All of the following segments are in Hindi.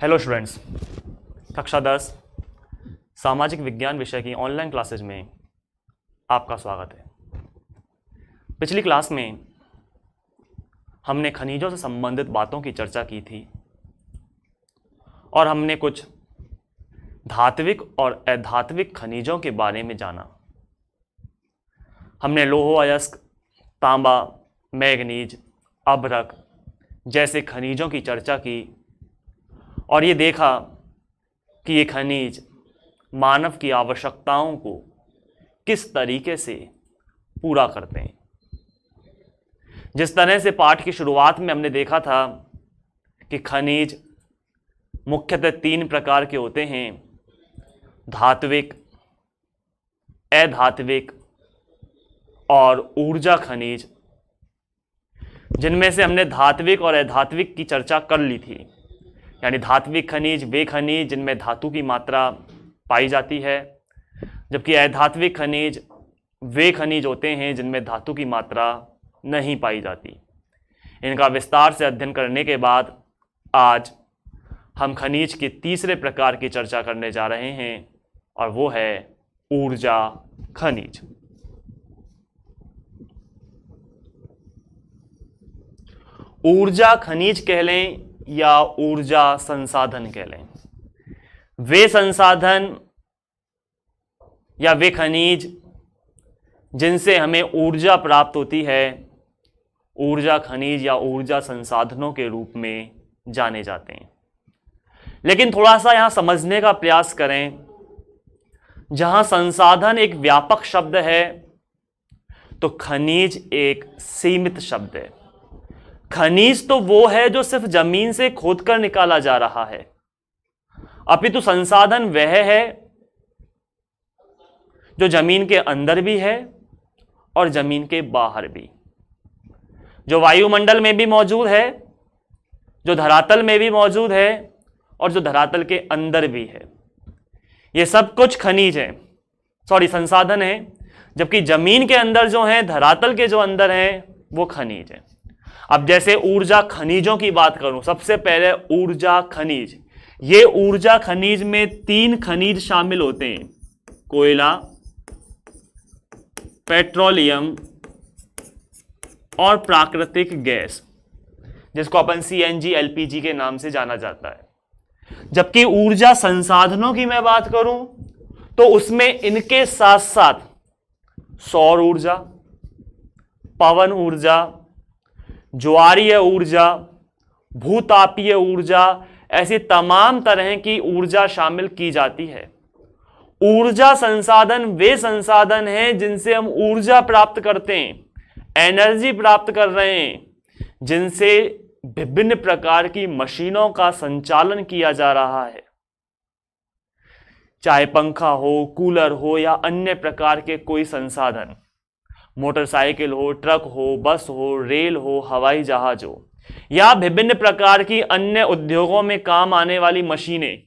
हेलो स्टूडेंट्स, कक्षा 10 सामाजिक विज्ञान विषय की ऑनलाइन क्लासेज में आपका स्वागत है। पिछली क्लास में हमने खनिजों से संबंधित बातों की चर्चा की थी और हमने कुछ धात्विक और अधात्विक खनिजों के बारे में जाना। हमने लौह अयस्क, तांबा, मैग्नीज, अभ्रक जैसे खनिजों की चर्चा की और ये देखा कि ये खनिज मानव की आवश्यकताओं को किस तरीके से पूरा करते हैं। जिस तरह से पाठ की शुरुआत में हमने देखा था कि खनिज मुख्यतः 3 प्रकार के होते हैं: धात्विक, अधात्विक और ऊर्जा खनिज, जिनमें से हमने धात्विक और अधात्विक की चर्चा कर ली थी। यानी धात्विक खनिज वे खनिज जिनमें धातु की मात्रा पाई जाती है, जबकि अधात्विक खनिज वे खनिज होते हैं जिनमें धातु की मात्रा नहीं पाई जाती। इनका विस्तार से अध्ययन करने के बाद आज हम खनिज के तीसरे प्रकार की चर्चा करने जा रहे हैं और वो है ऊर्जा खनिज। ऊर्जा खनिज कह लें या ऊर्जा संसाधन कह लें, वे संसाधन या वे खनिज जिनसे हमें ऊर्जा प्राप्त होती है, ऊर्जा खनिज या ऊर्जा संसाधनों के रूप में जाने जाते हैं। लेकिन थोड़ा सा यहां समझने का प्रयास करें। जहां संसाधन एक व्यापक शब्द है तो खनिज एक सीमित शब्द है। खनिज तो वो है जो सिर्फ जमीन से खोदकर निकाला जा रहा है, अपितु संसाधन वह है जो जमीन के अंदर भी है और जमीन के बाहर भी, जो वायुमंडल में भी मौजूद है, जो धरातल में भी मौजूद है और जो धरातल के अंदर भी है। ये सब कुछ खनिज है, संसाधन है। जबकि जमीन के अंदर जो है, धरातल के जो अंदर है, वो खनिज है। अब जैसे ऊर्जा खनिजों की बात करूं, सबसे पहले ऊर्जा खनिज। ये ऊर्जा खनिज में 3 खनिज शामिल होते हैं: कोयला, पेट्रोलियम और प्राकृतिक गैस, जिसको अपन CNG LPG के नाम से जाना जाता है। जबकि ऊर्जा संसाधनों की मैं बात करूं तो उसमें इनके साथ साथ सौर ऊर्जा, पवन ऊर्जा, ज्वारीय ऊर्जा, भूतापीय ऊर्जा, ऐसी तमाम तरह की ऊर्जा शामिल की जाती है। ऊर्जा संसाधन वे संसाधन हैं जिनसे हम ऊर्जा प्राप्त करते हैं, एनर्जी प्राप्त कर रहे हैं, जिनसे विभिन्न प्रकार की मशीनों का संचालन किया जा रहा है। चाहे पंखा हो, कूलर हो या अन्य प्रकार के कोई संसाधन, मोटरसाइकिल हो, ट्रक हो, बस हो, रेल हो, हवाई जहाज हो या विभिन्न प्रकार की अन्य उद्योगों में काम आने वाली मशीनें,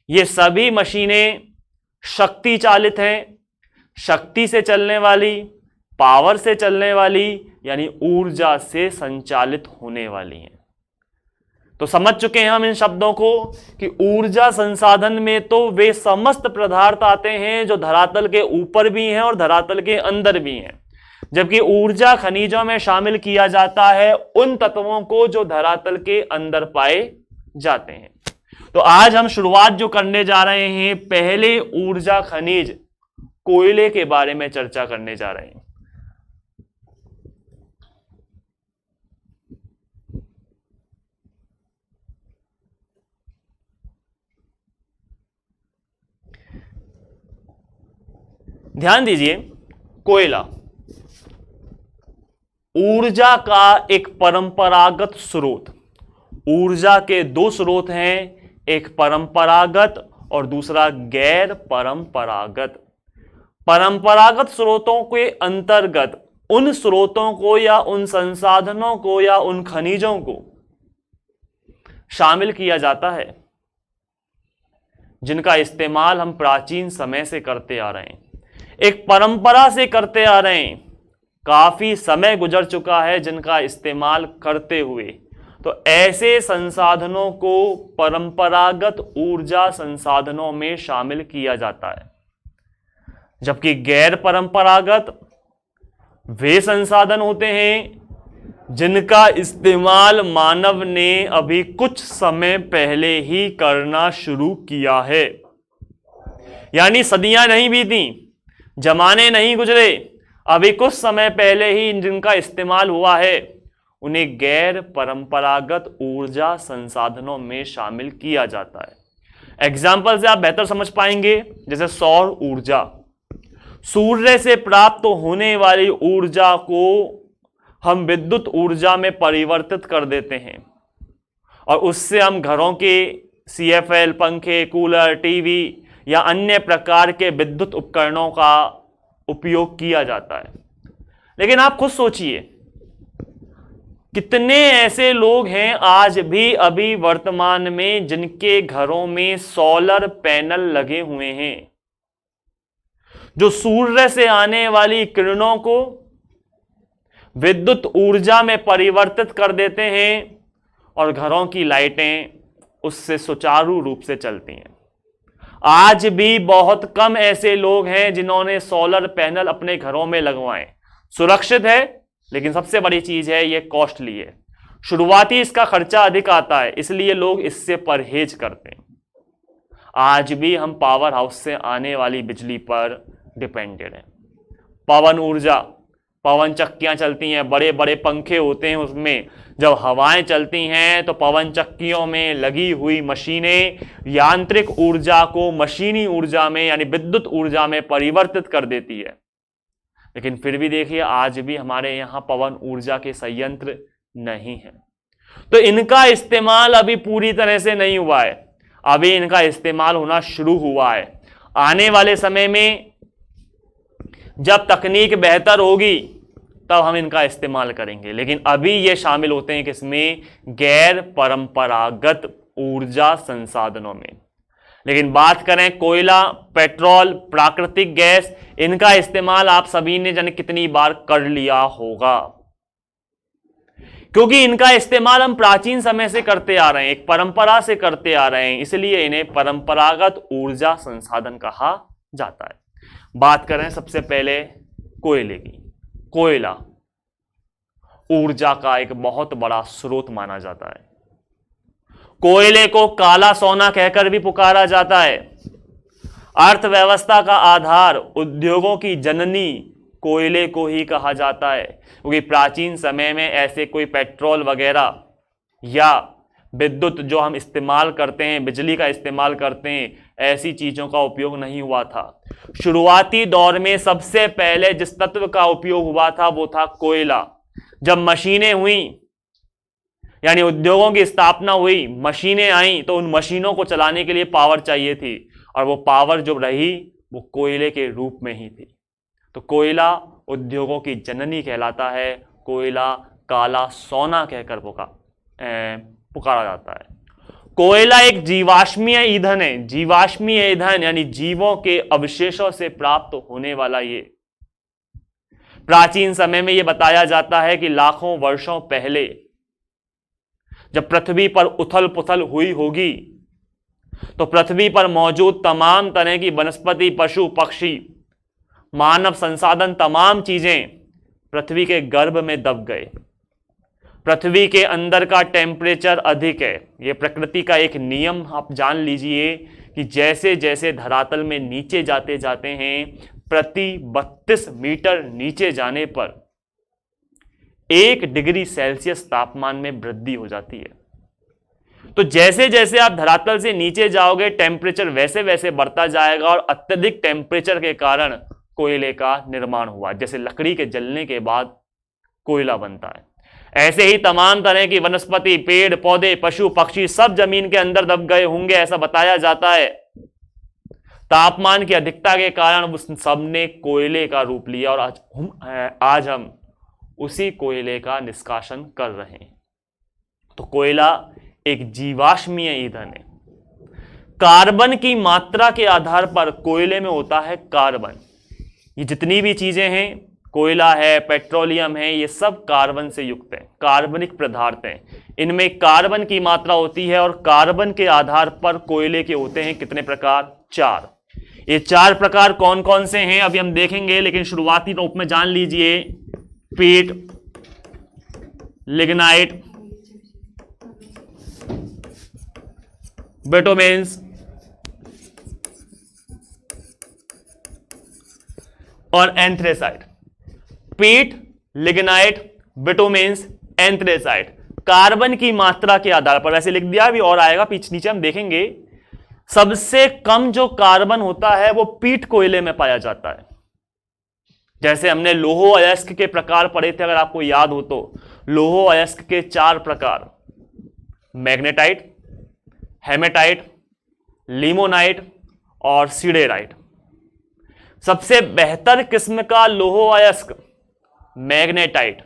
ये सभी मशीनें शक्ति चालित हैं, शक्ति से चलने वाली, पावर से चलने वाली, यानी ऊर्जा से संचालित होने वाली हैं। तो समझ चुके हैं हम इन शब्दों को कि ऊर्जा संसाधन में तो वे समस्त पदार्थ आते हैं जो धरातल के ऊपर भी हैं और धरातल के अंदर भी हैं, जबकि ऊर्जा खनिजों में शामिल किया जाता है उन तत्वों को जो धरातल के अंदर पाए जाते हैं। तो आज हम शुरुआत जो करने जा रहे हैं, पहले ऊर्जा खनिज कोयले के बारे में चर्चा करने जा रहे हैं। ध्यान दीजिए, कोयला ऊर्जा का एक परंपरागत स्रोत। ऊर्जा के 2 स्रोत हैं, एक परंपरागत और दूसरा गैर परंपरागत। परंपरागत स्रोतों के अंतर्गत उन स्रोतों को या उन संसाधनों को या उन खनिजों को शामिल किया जाता है जिनका इस्तेमाल हम प्राचीन समय से करते आ रहे हैं, एक परंपरा से करते आ रहे हैं। काफी समय गुजर चुका है जिनका इस्तेमाल करते हुए तो ऐसे संसाधनों को परंपरागत ऊर्जा संसाधनों में शामिल किया जाता है, जबकि गैर परंपरागत वे संसाधन होते हैं जिनका इस्तेमाल मानव ने अभी कुछ समय पहले ही करना शुरू किया है। यानी सदियां नहीं बीती, जमाने नहीं गुजरे, अभी कुछ समय पहले ही जिनका इस्तेमाल हुआ है उन्हें गैर परंपरागत ऊर्जा संसाधनों में शामिल किया जाता है। एग्जाम्पल से आप बेहतर समझ पाएंगे, जैसे सौर ऊर्जा। सूर्य से प्राप्त होने वाली ऊर्जा को हम विद्युत ऊर्जा में परिवर्तित कर देते हैं और उससे हम घरों के CFL, पंखे, कूलर, टीवी या अन्य प्रकार के विद्युत उपकरणों का उपयोग किया जाता है। लेकिन आप खुद सोचिए, कितने ऐसे लोग हैं आज भी अभी वर्तमान में जिनके घरों में सोलर पैनल लगे हुए हैं, जो सूर्य से आने वाली किरणों को विद्युत ऊर्जा में परिवर्तित कर देते हैं और घरों की लाइटें उससे सुचारू रूप से चलती हैं। आज भी बहुत कम ऐसे लोग हैं जिन्होंने सोलर पैनल अपने घरों में लगवाए। सुरक्षित है, लेकिन सबसे बड़ी चीज है यह कॉस्टली है। शुरुआती इसका खर्चा अधिक आता है, इसलिए लोग इससे परहेज करते हैं। आज भी हम पावर हाउस से आने वाली बिजली पर डिपेंडेड हैं। पवन ऊर्जा, पवन चक्कियां चलती हैं, बड़े बड़े पंखे होते हैं, उसमें जब हवाएं चलती हैं तो पवन चक्कियों में लगी हुई मशीनें यांत्रिक ऊर्जा को मशीनी ऊर्जा में यानी विद्युत ऊर्जा में परिवर्तित कर देती है। लेकिन फिर भी देखिए, आज भी हमारे यहां पवन ऊर्जा के संयंत्र नहीं है। तो इनका इस्तेमाल अभी पूरी तरह से नहीं हुआ है, अभी इनका इस्तेमाल होना शुरू हुआ है। आने वाले समय में जब तकनीक बेहतर होगी तब हम इनका इस्तेमाल करेंगे, लेकिन अभी ये शामिल होते हैं किसमें? गैर परंपरागत ऊर्जा संसाधनों में। लेकिन बात करें कोयला, पेट्रोल, प्राकृतिक गैस, इनका इस्तेमाल आप सभी ने जाने कितनी बार कर लिया होगा, क्योंकि इनका इस्तेमाल हम प्राचीन समय से करते आ रहे हैं, एक परंपरा से करते आ रहे हैं, इसलिए इन्हें परंपरागत ऊर्जा संसाधन कहा जाता है। बात करें सबसे पहले कोयले की। कोयला ऊर्जा का एक बहुत बड़ा स्रोत माना जाता है। कोयले को काला सोना कहकर भी पुकारा जाता है। अर्थव्यवस्था का आधार, उद्योगों की जननी कोयले को ही कहा जाता है, क्योंकि प्राचीन समय में ऐसे कोई पेट्रोल वगैरह या विद्युत जो हम इस्तेमाल करते हैं, बिजली का इस्तेमाल करते हैं, ऐसी चीजों का उपयोग नहीं हुआ था। शुरुआती दौर में सबसे पहले जिस तत्व का उपयोग हुआ था वो था कोयला। जब मशीनें हुई यानी उद्योगों की स्थापना हुई, मशीनें आई, तो उन मशीनों को चलाने के लिए पावर चाहिए थी, और वो पावर जो रही वो कोयले के रूप में ही थी। तो कोयला उद्योगों की जननी कहलाता है। कोयला काला सोना कहकर पुकारा जाता है। कोयला एक जीवाश्मीय ईंधन है। जीवाश्मीय ईंधन यानी जीवों के अवशेषों से प्राप्त होने वाला ये। प्राचीन समय में यह बताया जाता है कि लाखों वर्षों पहले जब पृथ्वी पर उथल पुथल हुई होगी तो पृथ्वी पर मौजूद तमाम तरह की वनस्पति, पशु, पक्षी, मानव संसाधन, तमाम चीजें पृथ्वी के गर्भ में दब गए। पृथ्वी के अंदर का टेम्परेचर अधिक है। यह प्रकृति का एक नियम आप जान लीजिए कि जैसे जैसे धरातल में नीचे जाते जाते हैं, प्रति 32 मीटर नीचे जाने पर 1 डिग्री सेल्सियस तापमान में वृद्धि हो जाती है। तो जैसे जैसे आप धरातल से नीचे जाओगे, टेम्परेचर वैसे वैसे बढ़ता जाएगा, और अत्यधिक टेम्परेचर के कारण कोयले का निर्माण हुआ। जैसे लकड़ी के जलने के बाद कोयला बनता है, ऐसे ही तमाम तरह की वनस्पति, पेड़ पौधे, पशु पक्षी सब जमीन के अंदर दब गए होंगे, ऐसा बताया जाता है। तापमान की अधिकता के कारण उस सब ने कोयले का रूप लिया, और आज हम उसी कोयले का निष्कासन कर रहे हैं। तो कोयला एक जीवाश्मीय ईंधन है। कार्बन की मात्रा के आधार पर कोयले में होता है कार्बन। ये जितनी भी चीजें हैं कोयला है, पेट्रोलियम है, ये सब कार्बन से युक्त है, कार्बनिक पदार्थ हैं। इनमें कार्बन की मात्रा होती है और कार्बन के आधार पर कोयले के होते हैं कितने प्रकार? 4। ये 4 प्रकार कौन कौन से हैं अभी हम देखेंगे, लेकिन शुरुआती रूप में जान लीजिए। पीट, लिग्नाइट, बिटुमेन्स और एंथ्रेसाइट। पीट, लिग्नाइट, बिटुमेन्स, एंथ्रेसाइट कार्बन की मात्रा के आधार पर, वैसे लिख दिया, भी और आएगा पीछे नीचे हम देखेंगे। सबसे कम जो कार्बन होता है वो पीट कोयले में पाया जाता है। जैसे हमने लोहो अयस्क के प्रकार पढ़े थे, अगर आपको याद हो तो, लोहो अयस्क के 4 प्रकार, मैग्नेटाइट, हेमेटाइट, लिमोनाइट और सीडेराइट। सबसे बेहतर किस्म का लोहो अयस्क मैग्नेटाइट,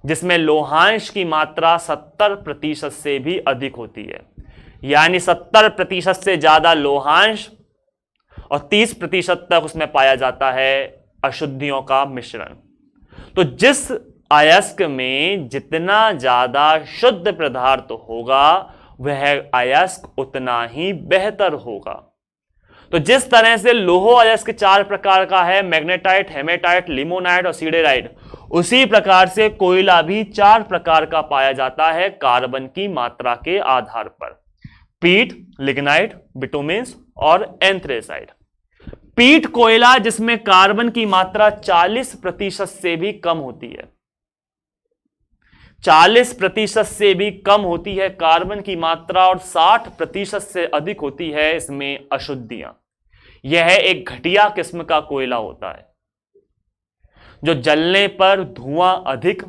जिसमें लोहांश की मात्रा 70% से भी अधिक होती है, यानी 70% से ज्यादा लोहांश और 30% तक उसमें पाया जाता है अशुद्धियों का मिश्रण। तो जिस अयस्क में जितना ज्यादा शुद्ध पदार्थ होगा वह अयस्क उतना ही बेहतर होगा। तो जिस तरह से लोहो अयस्क 4 प्रकार का है, मैग्नेटाइट, हेमेटाइट, लिमोनाइट और सीडेराइट, उसी प्रकार से कोयला भी 4 प्रकार का पाया जाता है कार्बन की मात्रा के आधार पर। पीट, लिग्नाइट, बिटुमेन्स और एंथ्रेसाइट। पीट कोयला जिसमें कार्बन की मात्रा 40% से भी कम होती है, 40% से भी कम होती है कार्बन की मात्रा और 60% से अधिक होती है इसमें अशुद्धियां। यह एक घटिया किस्म का कोयला होता है जो जलने पर धुआं अधिक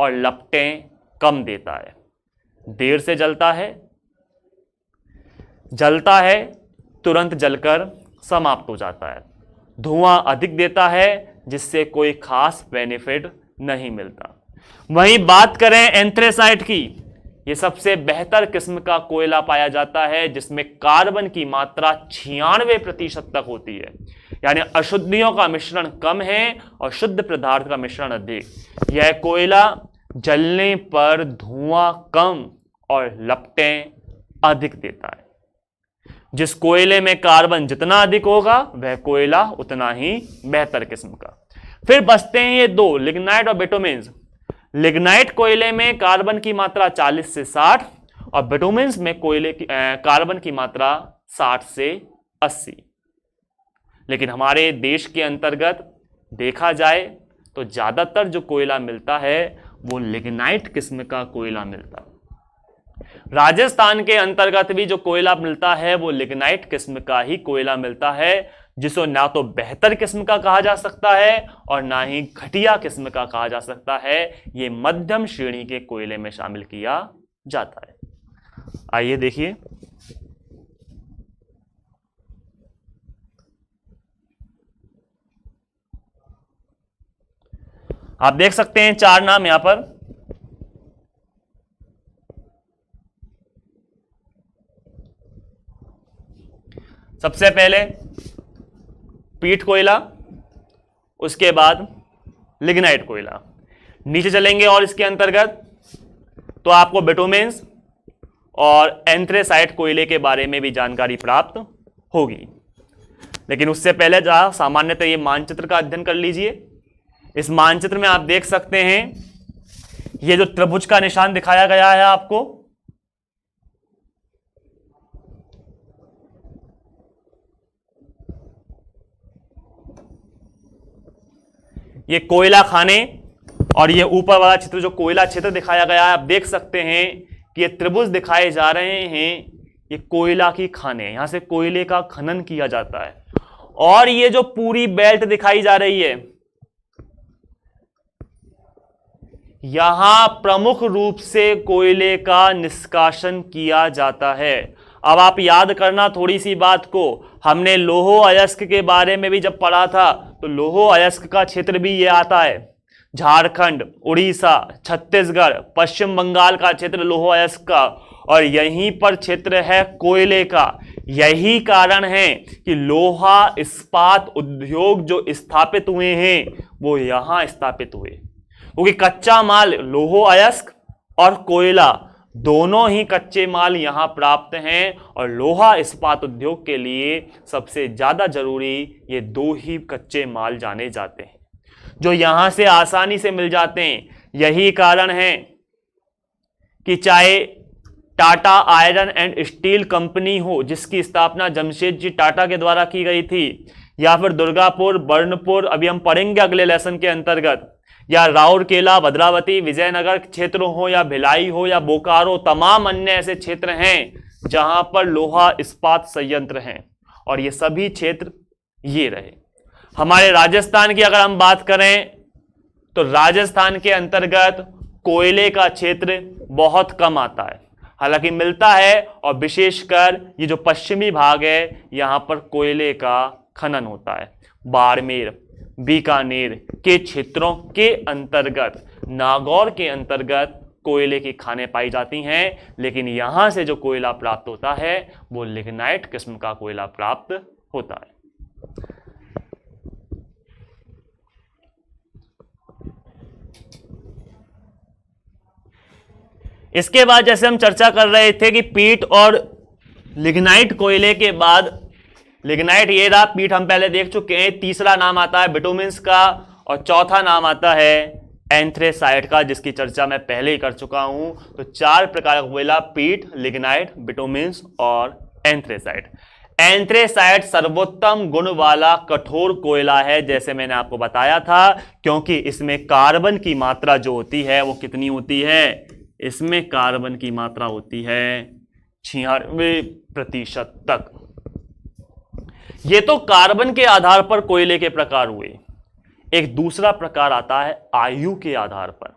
और लपटें कम देता है, देर से जलता है, तुरंत जलकर समाप्त हो जाता है, धुआं अधिक देता है जिससे कोई खास बेनिफिट नहीं मिलता। वहीं बात करें एंथ्रेसाइट की, यह सबसे बेहतर किस्म का कोयला पाया जाता है जिसमें कार्बन की मात्रा 96% तक होती है, यानी अशुद्धियों का मिश्रण कम है और शुद्ध पदार्थ का मिश्रण अधिक। यह कोयला जलने पर धुआं कम और लपटें अधिक देता है। जिस कोयले में कार्बन जितना अधिक होगा वह कोयला उतना ही बेहतर किस्म का। फिर बचते हैं ये 2, लिग्नाइट और बिटुमेन्स। लिग्नाइट कोयले में कार्बन की मात्रा 40 से 60 और बिटुमेन्स में कोयले की कार्बन की मात्रा 60 से 80। लेकिन हमारे देश के अंतर्गत देखा जाए तो ज्यादातर जो कोयला मिलता है वो लिग्नाइट किस्म का कोयला मिलता है। राजस्थान के अंतर्गत भी जो कोयला मिलता है वो लिग्नाइट किस्म का ही कोयला मिलता है, जिसको ना तो बेहतर किस्म का कहा जा सकता है और ना ही घटिया किस्म का कहा जा सकता है। ये मध्यम श्रेणी के कोयले में शामिल किया जाता है। आइए देखिए, आप देख सकते हैं 4 नाम यहां पर। सबसे पहले पीट कोयला, उसके बाद लिग्नाइट कोयला। नीचे चलेंगे और इसके अंतर्गत तो आपको बिटुमेन्स और एंथ्रेसाइट कोयले के बारे में भी जानकारी प्राप्त होगी। लेकिन उससे पहले जहां सामान्यतः ये मानचित्र का अध्ययन कर लीजिए। इस मानचित्र में आप देख सकते हैं ये जो त्रिभुज का निशान दिखाया गया है आपको, ये कोयला खाने और ये ऊपर वाला चित्र जो कोयला क्षेत्र दिखाया गया है, आप देख सकते हैं कि ये त्रिभुज दिखाए जा रहे हैं, ये कोयला की खाने, यहां से कोयले का खनन किया जाता है। और ये जो पूरी बेल्ट दिखाई जा रही है, यहां प्रमुख रूप से कोयले का निष्कासन किया जाता है। अब आप याद करना थोड़ी सी बात को, हमने लोहो अयस्क के बारे में भी जब पढ़ा था तो लोहो अयस्क का क्षेत्र भी ये आता है, झारखंड, उड़ीसा, छत्तीसगढ़, पश्चिम बंगाल का क्षेत्र लोहो अयस्क का, और यहीं पर क्षेत्र है कोयले का। यही कारण है कि लोहा इस्पात उद्योग जो स्थापित हुए हैं वो यहां स्थापित हुए, क्योंकि कच्चा माल लोहो अयस्क और कोयला दोनों ही कच्चे माल यहां प्राप्त हैं, और लोहा इस्पात उद्योग के लिए सबसे ज्यादा जरूरी ये दो ही कच्चे माल जाने जाते हैं जो यहां से आसानी से मिल जाते हैं। यही कारण है कि चाहे Tata iron and steel company हो जिसकी स्थापना जमशेदजी टाटा के द्वारा की गई थी, या फिर दुर्गापुर, बर्नपुर, अभी हम पढ़ेंगे अगले लेसन के अंतर्गत, या राउरकेला, भद्रावती, विजयनगर क्षेत्र हो, या भिलाई हो, या बोकारो, तमाम अन्य ऐसे क्षेत्र हैं जहां पर लोहा इस्पात संयंत्र हैं, और ये सभी क्षेत्र ये रहे। हमारे राजस्थान की अगर हम बात करें तो राजस्थान के अंतर्गत कोयले का क्षेत्र बहुत कम आता है, हालांकि मिलता है, और विशेषकर ये जो पश्चिमी भाग है यहां पर कोयले का खनन होता है। बाड़मेर, बीकानेर के क्षेत्रों के अंतर्गत, नागौर के अंतर्गत कोयले की खानें पाई जाती हैं, लेकिन यहां से जो कोयला प्राप्त होता है वो लिग्नाइट किस्म का कोयला प्राप्त होता है। इसके बाद जैसे हम चर्चा कर रहे थे कि पीट और लिग्नाइट कोयले के बाद, लिग्नाइट ये रहा, पीट हम पहले देख चुके हैं, तीसरा नाम आता है बिटुमिन्स का, और चौथा नाम आता है एंथ्रेसाइट का, जिसकी चर्चा मैं पहले ही कर चुका हूं। तो चार प्रकार का कोयला, पीट, लिग्नाइट, बिटुमिन्स और एंथ्रेसाइट। एंथ्रेसाइट सर्वोत्तम गुण वाला कठोर कोयला है, जैसे मैंने आपको बताया था, क्योंकि इसमें कार्बन की मात्रा जो होती है वो कितनी होती है, इसमें कार्बन की मात्रा होती है 96% तक। ये तो कार्बन के आधार पर कोयले के प्रकार हुए। एक दूसरा प्रकार आता है आयु के आधार पर।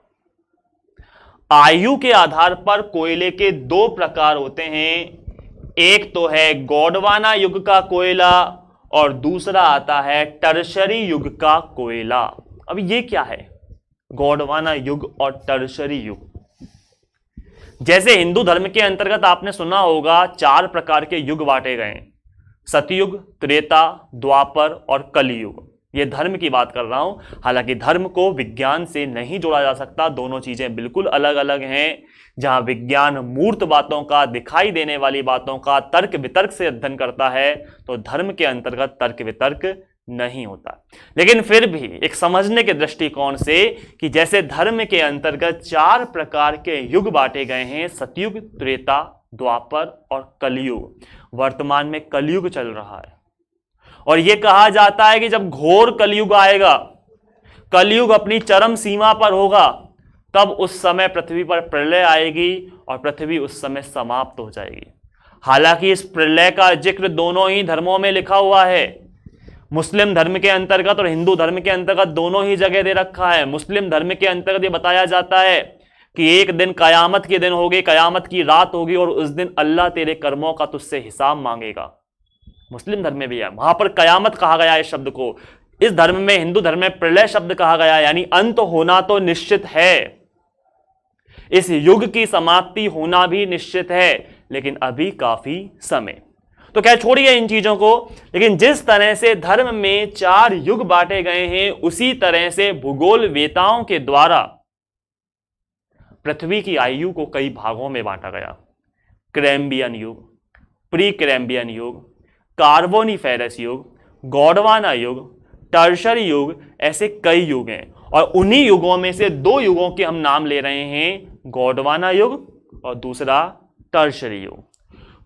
आयु के आधार पर कोयले के दो प्रकार होते हैं, एक तो है गोंडवाना युग का कोयला और दूसरा आता है टर्शरी युग का कोयला। अब ये क्या है गोंडवाना युग और टर्शरी युग? जैसे हिंदू धर्म के अंतर्गत आपने सुना होगा चार प्रकार के युग बांटे गए, सतयुग, त्रेता, द्वापर और कलयुग। ये धर्म की बात कर रहा हूं, हालांकि धर्म को विज्ञान से नहीं जोड़ा जा सकता, दोनों चीजें बिल्कुल अलग अलग हैं। जहां विज्ञान मूर्त बातों का, दिखाई देने वाली बातों का तर्क वितर्क से अध्ययन करता है, तो धर्म के अंतर्गत तर्क वितर्क नहीं होता। लेकिन फिर भी एक समझने के दृष्टिकोण से कि जैसे धर्म के अंतर्गत चार प्रकार के युग बांटे गए हैं, सतयुग, त्रेता, द्वापर और कलयुग, वर्तमान में कलयुग चल रहा है। और यह कहा जाता है कि जब घोर कलयुग आएगा, कलयुग अपनी चरम सीमा पर होगा, तब उस समय पृथ्वी पर प्रलय आएगी और पृथ्वी उस समय समाप्त हो जाएगी। हालांकि इस प्रलय का जिक्र दोनों ही धर्मों में लिखा हुआ है, मुस्लिम धर्म के अंतर्गत और हिंदू धर्म के अंतर्गत दोनों ही जगह दे रखा है। मुस्लिम धर्म के अंतर्गत ये बताया जाता है कि एक दिन कयामत के दिन होगी, कयामत की रात होगी, और उस दिन अल्लाह तेरे कर्मों का तुझसे हिसाब मांगेगा। मुस्लिम धर्म में भी है, वहां पर कयामत कहा गया है इस शब्द को। इस धर्म में, हिंदू धर्म में प्रलय शब्द कहा गया है, यानी अंत होना तो निश्चित है, इस युग की समाप्ति होना भी निश्चित है, लेकिन अभी काफी समय। तो क्या छोड़िए इन चीजों को, लेकिन जिस तरह से धर्म में चार युग बांटे गए हैं, उसी तरह से भूगोल वेताओं के द्वारा पृथ्वी की आयु को कई भागों में बांटा गया। कैम्ब्रियन युग, प्री कैम्ब्रियन युग, कार्बोनिफेरस युग, गोंडवाना युग, टर्शरी युग, ऐसे कई युग हैं। और उन्हीं युगों में से दो युगों के हम नाम ले रहे हैं, गोंडवाना युग और दूसरा टर्शरी युग।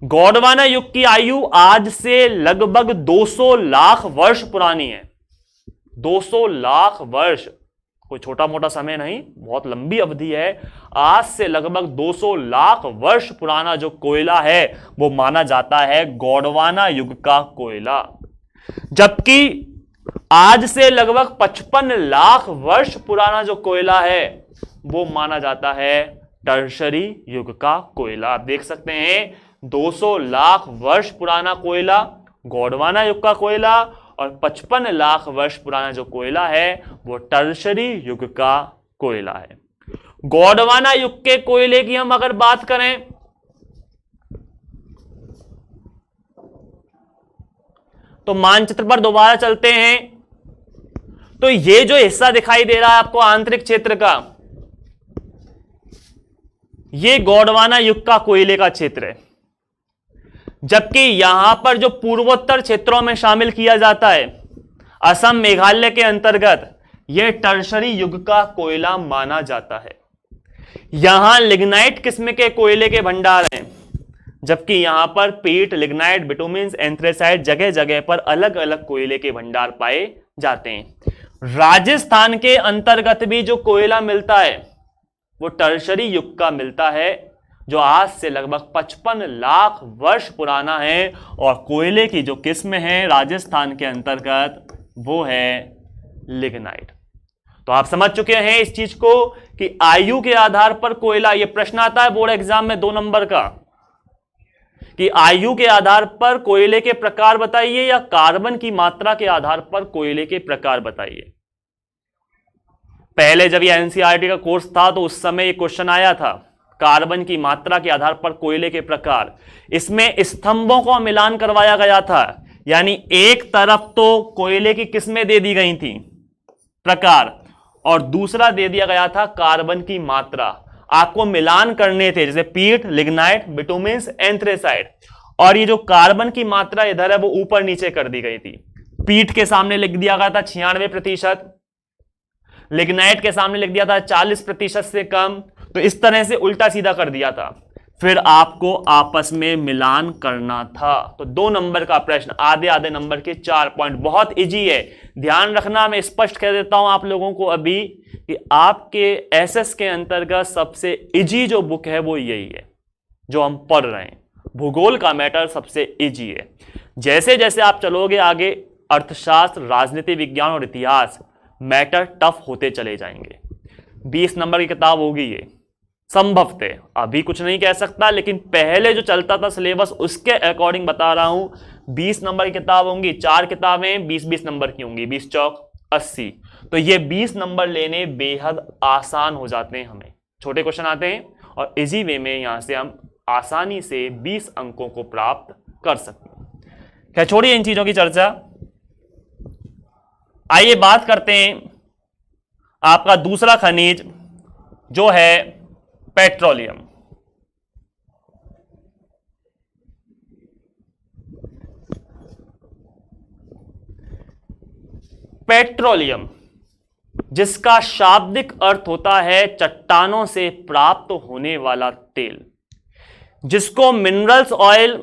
गोंडवाना युग की आयु आज से लगभग 200 लाख वर्ष पुरानी है। 200 लाख वर्ष कोई छोटा मोटा समय नहीं, बहुत लंबी अवधि है। आज से लगभग 200 लाख वर्ष पुराना जो कोयला है वो माना जाता है गोंडवाना युग का कोयला, जबकि आज से लगभग 55 लाख वर्ष पुराना जो कोयला है वो माना जाता है टर्शरी युग का कोयला। आप देख सकते हैं 200 लाख वर्ष पुराना कोयला गोंडवाना युग का कोयला, और 55 लाख वर्ष पुराना जो कोयला है वो टर्शरी युग का कोयला है। गोंडवाना युग के कोयले की हम अगर बात करें तो मानचित्र पर दोबारा चलते हैं। तो ये जो हिस्सा दिखाई दे रहा है आपको आंतरिक क्षेत्र का, ये गोंडवाना युग का कोयले का क्षेत्र है, जबकि यहां पर जो पूर्वोत्तर क्षेत्रों में शामिल किया जाता है असम मेघालय के अंतर्गत, यह टर्शरी युग का कोयला माना जाता है। यहां लिग्नाइट किस्म के कोयले के भंडार हैं, जबकि यहां पर पीट, लिग्नाइट, बिटुमिन्स, एंथ्रेसाइट जगह जगह पर अलग अलग कोयले के भंडार पाए जाते हैं। राजस्थान के अंतर्गत भी जो कोयला मिलता है वो टर्शरी युग का मिलता है, जो आज से लगभग 55 लाख वर्ष पुराना है। और कोयले की जो किस्म है राजस्थान के अंतर्गत वो है लिग्नाइट। तो आप समझ चुके हैं इस चीज को कि आयु के आधार पर कोयला, ये प्रश्न आता है बोर्ड एग्जाम में 2 नंबर का, कि आयु के आधार पर कोयले के प्रकार बताइए या कार्बन की मात्रा के आधार पर कोयले के प्रकार बताइए। पहले जब ये एनसीईआरटी का कोर्स था तो उस समय ये क्वेश्चन आया था, कार्बन की मात्रा के आधार पर कोयले के प्रकार। इसमें स्तंभों का मिलान करवाया गया था, यानी एक तरफ तो कोयले की किस्में दे दी गई थी प्रकार, और दूसरा दे दिया गया था कार्बन की मात्रा। आपको मिलान करने थे, जैसे पीट, लिग्नाइट, बिटुमिन्स, एंथ्रेसाइट, और ये जो कार्बन की मात्रा इधर है वो ऊपर नीचे कर दी गई थी। पीट के सामने लिख दिया गया था 96%, लिग्नाइट के सामने लिख दिया था 40% से कम, तो इस तरह से उल्टा सीधा कर दिया था। फिर आपको आपस में मिलान करना था। तो 2 नंबर का प्रश्न, आधे आधे नंबर के 4 पॉइंट, बहुत इजी है। ध्यान रखना, मैं स्पष्ट कह देता हूं आप लोगों को अभी कि आपके एसएस के अंतर्गत सबसे इजी जो बुक है वो यही है जो हम पढ़ रहे हैं। भूगोल का मैटर सबसे इजी है। जैसे जैसे आप चलोगे आगे, अर्थशास्त्र, राजनीति विज्ञान और इतिहास मैटर टफ होते चले जाएंगे। 20 नंबर की किताब होगी ये, संभवतः, अभी कुछ नहीं कह सकता, लेकिन पहले जो चलता था सिलेबस उसके अकॉर्डिंग बता रहा हूं। 20 नंबर की किताब होंगी, 4 किताबें 20-20 नंबर की होंगी, 20 चौक 80। तो ये 20 नंबर लेने बेहद आसान हो जाते हैं, हमें छोटे क्वेश्चन आते हैं और इजी वे में यहां से हम आसानी से 20 अंकों को प्राप्त कर सकते हैं। क्या छोड़िए इन चीजों की चर्चा, आइए बात करते हैं आपका दूसरा खनिज जो है पेट्रोलियम। पेट्रोलियम, जिसका शाब्दिक अर्थ होता है चट्टानों से प्राप्त होने वाला तेल, जिसको मिनरल्स ऑयल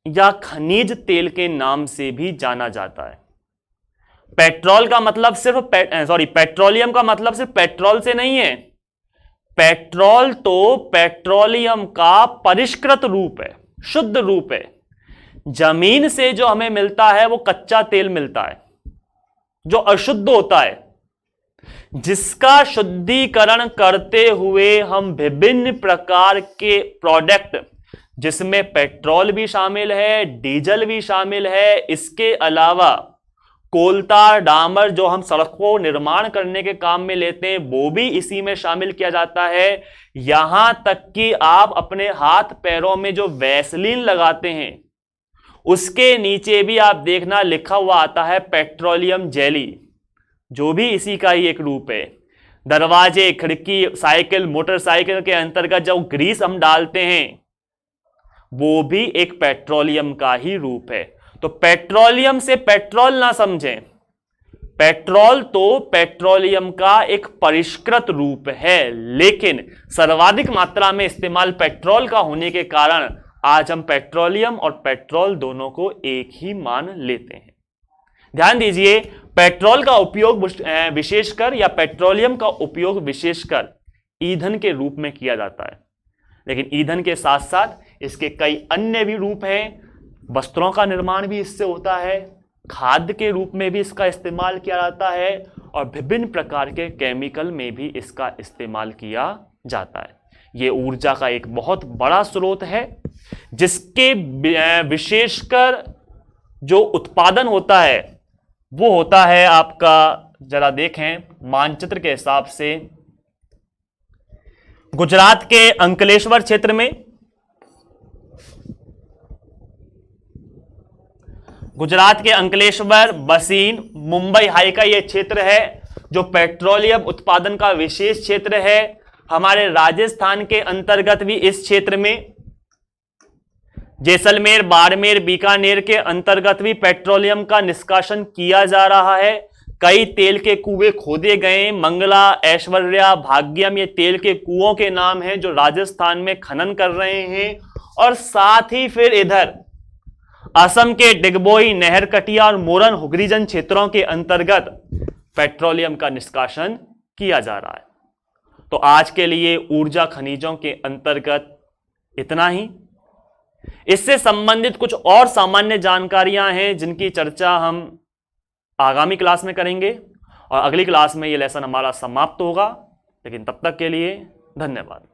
या खनिज तेल के नाम से भी जाना जाता है। पेट्रोल का मतलब सिर्फ पेट्रोलियम का मतलब सिर्फ पेट्रोल से नहीं है। पेट्रोल तो पेट्रोलियम का परिष्कृत रूप है, शुद्ध रूप है। जमीन से जो हमें मिलता है वो कच्चा तेल मिलता है जो अशुद्ध होता है, जिसका शुद्धिकरण करते हुए हम विभिन्न प्रकार के प्रोडक्ट, जिसमें पेट्रोल भी शामिल है, डीजल भी शामिल है, इसके अलावा कोलता, डामर जो हम सड़कों निर्माण करने के काम में लेते हैं वो भी इसी में शामिल किया जाता है। यहां तक कि आप अपने हाथ पैरों में जो वैसलीन लगाते हैं उसके नीचे भी आप देखना लिखा हुआ आता है पेट्रोलियम जेली, जो भी इसी का ही एक रूप है। दरवाजे, खिड़की, साइकिल, मोटरसाइकिल के अंतर्गत जो ग्रीस हम डालते हैं वो भी एक पेट्रोलियम का ही रूप है। तो पेट्रोलियम से पेट्रोल ना समझें, पेट्रोल तो पेट्रोलियम का एक परिष्कृत रूप है, लेकिन सर्वाधिक मात्रा में इस्तेमाल पेट्रोल का होने के कारण आज हम पेट्रोलियम और पेट्रोल दोनों को एक ही मान लेते हैं। ध्यान दीजिए, पेट्रोल का उपयोग विशेषकर या पेट्रोलियम का उपयोग विशेषकर ईंधन के रूप में किया जाता है, लेकिन ईंधन के साथ साथ इसके कई अन्य भी रूप हैं। वस्त्रों का निर्माण भी इससे होता है, खाद्य के रूप में भी इसका इस्तेमाल किया जाता है और विभिन्न प्रकार के केमिकल में भी इसका इस्तेमाल किया जाता है। यह ऊर्जा का एक बहुत बड़ा स्रोत है, जिसके विशेषकर जो उत्पादन होता है वो होता है आपका, जरा देखें मानचित्र के हिसाब से, गुजरात के अंकलेश्वर क्षेत्र में, गुजरात के अंकलेश्वर, बसीन, मुंबई हाई का यह क्षेत्र है जो पेट्रोलियम उत्पादन का विशेष क्षेत्र है। हमारे राजस्थान के अंतर्गत भी इस क्षेत्र में जैसलमेर, बाड़मेर, बीकानेर के अंतर्गत भी पेट्रोलियम का निष्कासन किया जा रहा है। कई तेल के कुएं खोदे गए। मंगला, ऐश्वर्या, भाग्यम ये तेल के कुओं के नाम हैं जो राजस्थान में खनन कर रहे हैं। और साथ ही फिर इधर असम के डिगबोई, नहरकटिया और मोरन हुगरीजन क्षेत्रों के अंतर्गत पेट्रोलियम का निष्कासन किया जा रहा है। तो आज के लिए ऊर्जा खनिजों के अंतर्गत इतना ही। इससे संबंधित कुछ और सामान्य जानकारियां हैं जिनकी चर्चा हम आगामी क्लास में करेंगे और अगली क्लास में यह लेसन हमारा समाप्त होगा। लेकिन तब तक के लिए धन्यवाद।